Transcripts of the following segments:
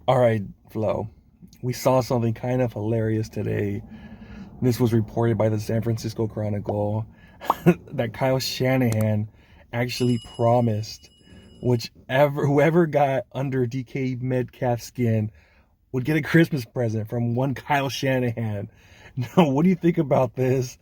All right, Flo. We saw something kind of hilarious today. This was reported by the San Francisco Chronicle that Kyle Shanahan actually promised whoever got under DK Metcalf's skin would get a Christmas present from one Kyle Shanahan. Now, what do you think about this?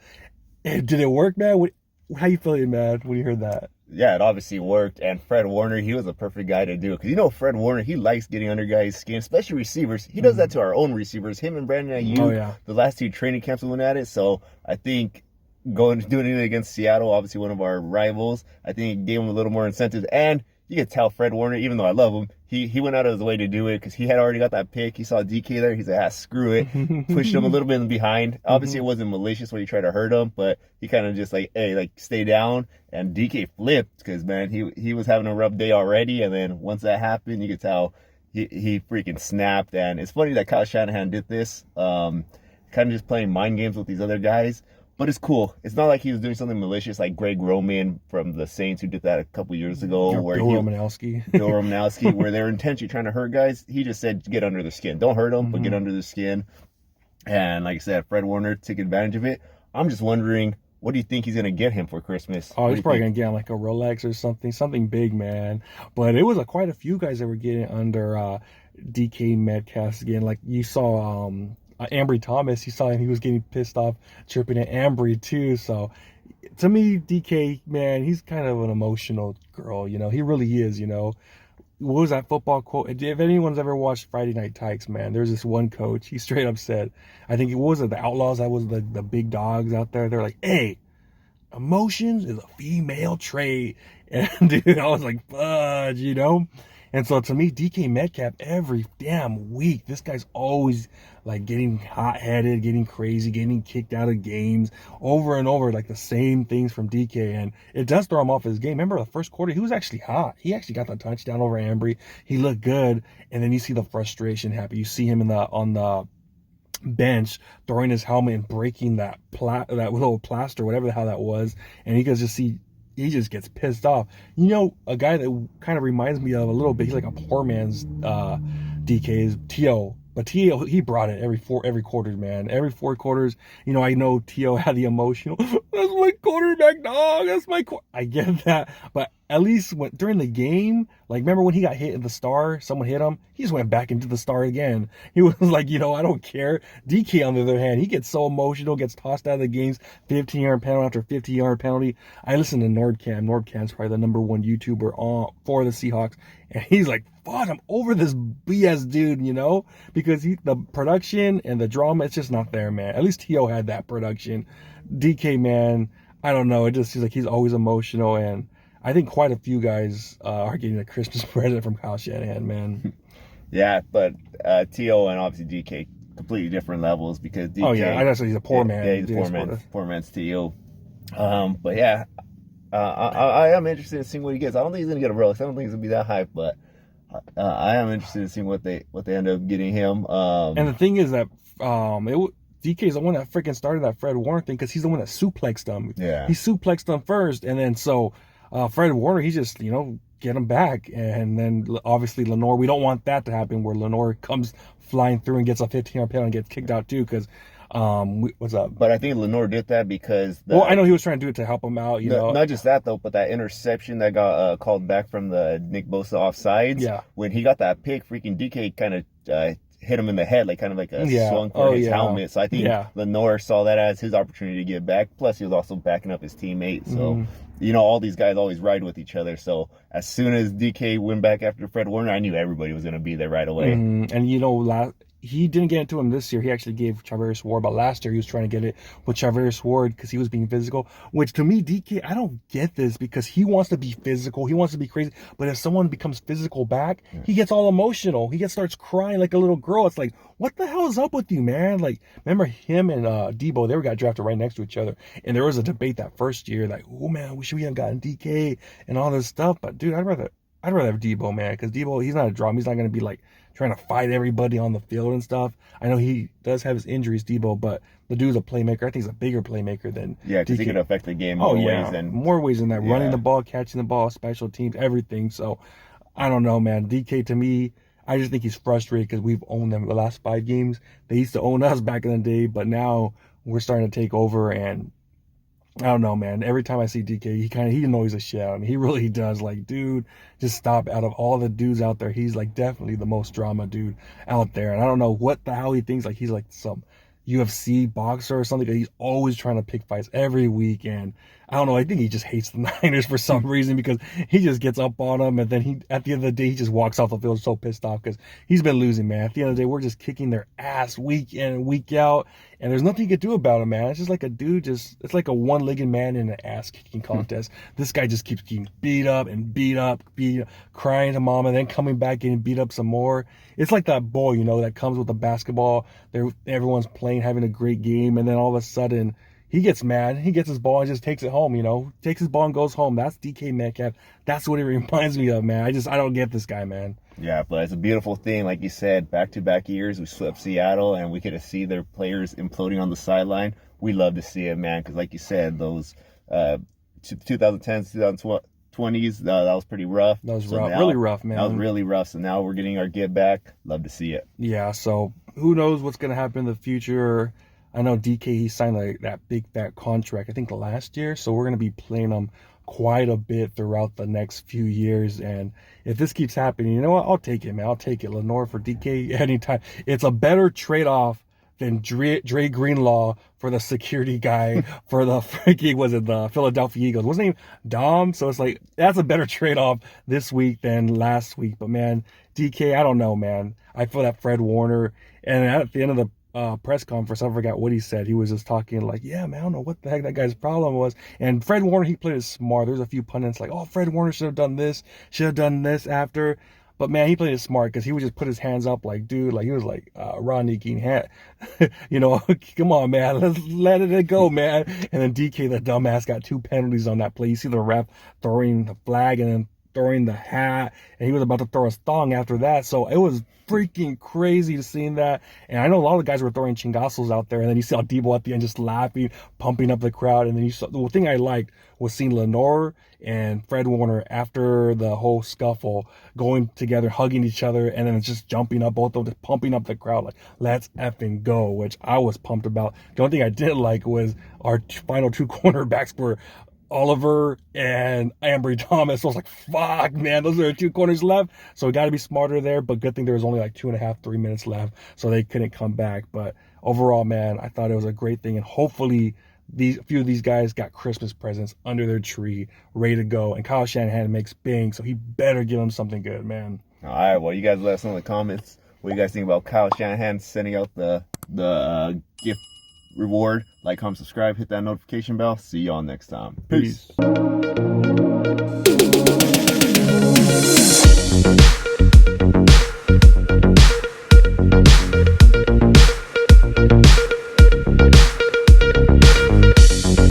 Did it work, man? How you feeling, man, when you heard that? Yeah, it obviously worked. And Fred Warner, he was a perfect guy to do it. Because Fred Warner, he likes getting under guys' skin, especially receivers. He does that Mm. to our own receivers. Him and Brandon Oh Ayuk, yeah. the last two training camps we went at it. So I think doing it against Seattle, obviously one of our rivals, I think it gave him a little more incentive. And you could tell Fred Warner, even though I love him, he went out of his way to do it because he had already got that pick. He saw DK there. He's like, screw it. Pushed him a little bit in behind. Obviously, it wasn't malicious when he tried to hurt him, but he kind of just like, hey, like, stay down. And DK flipped because, man, he was having a rough day already. And then once that happened, you could tell he freaking snapped. And it's funny that Kyle Shanahan did this, kind of just playing mind games with these other guys. But it's cool. It's not like he was doing something malicious like Greg Roman from the Saints, who did that a couple years ago. Or Where Bill Romanowski. Bill Romanowski, where they're intentionally trying to hurt guys. He just said, get under the skin. Don't hurt them, but get under the skin. And like I said, Fred Warner took advantage of it. I'm just wondering, what do you think he's going to get him for Christmas? Oh, What do he's you probably think? gonna get like a Rolex or something big, man. But it was quite a few guys that were getting under DK Metcalf again. Like you saw Ambry Thomas, you saw him, he was getting pissed off chirping at Ambry too. So to me, DK, man, he's kind of an emotional girl, he really is, What was that football quote? If anyone's ever watched Friday Night Tykes, man, there's this one coach, he straight up said, I think it was the Outlaws, that was the big dogs out there. They're like, hey, emotions is a female trait. And dude, I was like, fudge. And so to me, DK Metcalf, every damn week, this guy's always like getting hot headed, getting crazy, getting kicked out of games over and over, like the same things from DK. And it does throw him off his game. Remember the first quarter, he was actually hot. He actually got the touchdown over Ambry. He looked good. And then you see the frustration happen. You see him on the bench throwing his helmet and breaking that little plaster, whatever the hell that was, and he just gets pissed off. A guy that kind of reminds me of a little bit. He's like a poor man's DK is T.O. But T.O. he brought it every quarter, man. Every 4 quarters, I know T.O. had the emotional. That's my quarterback, dog. That's my. I get that, but at least during the game, like remember when he got hit in the star, someone hit him, he just went back into the star again. He was like, I don't care. DK, on the other hand, he gets so emotional, gets tossed out of the games, 15-yard penalty after 50-yard penalty. I listen to Nordcam. Nordcam's probably the number one YouTuber for the Seahawks, and he's like, fuck, I'm over this BS dude, because the production and the drama, it's just not there, man. At least T.O. had that production. DK, man, I don't know. It just seems like he's always emotional, and I think quite a few guys are getting a Christmas present from Kyle Shanahan, man. Yeah, but T.O. and obviously DK, completely different levels because DK. Oh yeah, I just say he's a poor man. Yeah, he's poor man's T.O. But yeah, I am interested in seeing what he gets. I don't think he's gonna get a Rolex. I don't think he's gonna be that hype, but I am interested in seeing what they end up getting him. And the thing is that DK is the one that freaking started that Fred Warner thing because he's the one that suplexed him. Yeah. He suplexed him first, and then so Fred Warner, he just get him back, and then obviously Lenore. We don't want that to happen where Lenore comes flying through and gets a 15-yard penalty and gets kicked out too because. What's up? But I think Lenore did that because well, I know he was trying to do it to help him out, Not just that though, but that interception that got called back from the Nick Bosa offsides. Yeah. When he got that pick, freaking DK kind of hit him in the head, like kind of like a swung for his helmet. So I think Lenore saw that as his opportunity to get back. Plus, he was also backing up his teammate. So all these guys always ride with each other. So as soon as DK went back after Fred Warner, I knew everybody was going to be there right away. And he didn't get it to him this year. He actually gave Charvarius Ward, but last year he was trying to get it with Charvarius Ward because he was being physical. Which to me, DK, I don't get this because he wants to be physical, he wants to be crazy. But if someone becomes physical back, he gets all emotional. He starts crying like a little girl. It's like, what the hell is up with you, man? Like, remember him and Debo? They got drafted right next to each other, and there was a debate that first year, like, oh man, we should have gotten DK and all this stuff. But dude, I'd rather have Debo, man, because Debo, he's not a drama. He's not going to be like trying to fight everybody on the field and stuff. I know he does have his injuries, Debo, but the dude's a playmaker. I think he's a bigger playmaker than because he can affect the game more ways than that. Yeah. Running the ball, catching the ball, special teams, everything. So I don't know, man. DK to me, I just think he's frustrated because we've owned them the last 5 games. They used to own us back in the day, but now we're starting to take over. And I don't know, man. Every time I see DK, he annoys the shit out of me. He really does. Like, dude, just stop. Out of all the dudes out there, he's like definitely the most drama dude out there. And I don't know what the hell he thinks. Like he's like some UFC boxer or something. He's always trying to pick fights every week. And I don't know. I think he just hates the Niners for some reason because he just gets up on them. And then at the end of the day, he just walks off the field so pissed off because he's been losing, man. At the end of the day, we're just kicking their ass week in and week out. And there's nothing you can do about it, man. It's just like a dude, it's like a one-legged man in an ass-kicking contest. This guy just keeps getting beat up, crying to mama, then coming back getting beat up some more. It's like that boy, that comes with the basketball. Everyone's playing, having a great game, and then all of a sudden, he gets mad. He gets his ball and just takes it home, takes his ball and goes home. That's DK Metcalf. That's what he reminds me of, man. I don't get this guy, man. Yeah, but it's a beautiful thing. Like you said, back-to-back years, we swept Seattle, and we get to see their players imploding on the sideline. We love to see it, man, because like you said, those 2010s, 2020s, that was pretty rough. That was rough, really rough, man. That was really rough, so now we're getting our get back. Love to see it. Yeah, so who knows what's going to happen in the future. I know DK, he signed that big fat contract, I think last year, so we're going to be playing him quite a bit throughout the next few years. And if this keeps happening, you know what? I'll take it, man. I'll take it. Lenore for DK anytime. It's a better trade-off than Dre Greenlaw for the security guy for the the Philadelphia Eagles. Wasn't he Dom? So it's like, that's a better trade-off this week than last week. But, man, DK, I don't know, man. I feel that Fred Warner, and at the end of the press conference, I forgot what he said. He was just talking like, yeah, man, I don't know what the heck that guy's problem was. And Fred Warner, he played it smart. There's a few pundits like, oh, Fred Warner should have done this after. But, man, he played it smart because he would just put his hands up like, dude, like he was like Rodney King hat. Come on, man, let's let it go, man. And then DK, the dumbass, got 2 penalties on that play. You see the ref throwing the flag and then throwing the hat, and he was about to throw his thong after that. So it was freaking crazy to see that. And I know a lot of guys were throwing chingazos out there, and then you saw Debo at the end just laughing, pumping up the crowd. And then you saw, the thing I liked was seeing Lenore and Fred Warner after the whole scuffle going together, hugging each other, and then just jumping up, both of them just pumping up the crowd like, let's effing go, which I was pumped about. The only thing I didn't like was our final 2 cornerbacks were Oliver and Ambry Thomas. So I was like, fuck, man, those are the 2 corners left. So we got to be smarter there. But good thing there was only like 2.5, 3 minutes left. So they couldn't come back. But overall, man, I thought it was a great thing. And hopefully a few of these guys got Christmas presents under their tree, ready to go. And Kyle Shanahan makes bang. So he better give them something good, man. All right, well, you guys let us know in the comments what you guys think about Kyle Shanahan sending out the gift reward. Like, comment, subscribe, hit that notification bell. See y'all next time. Peace.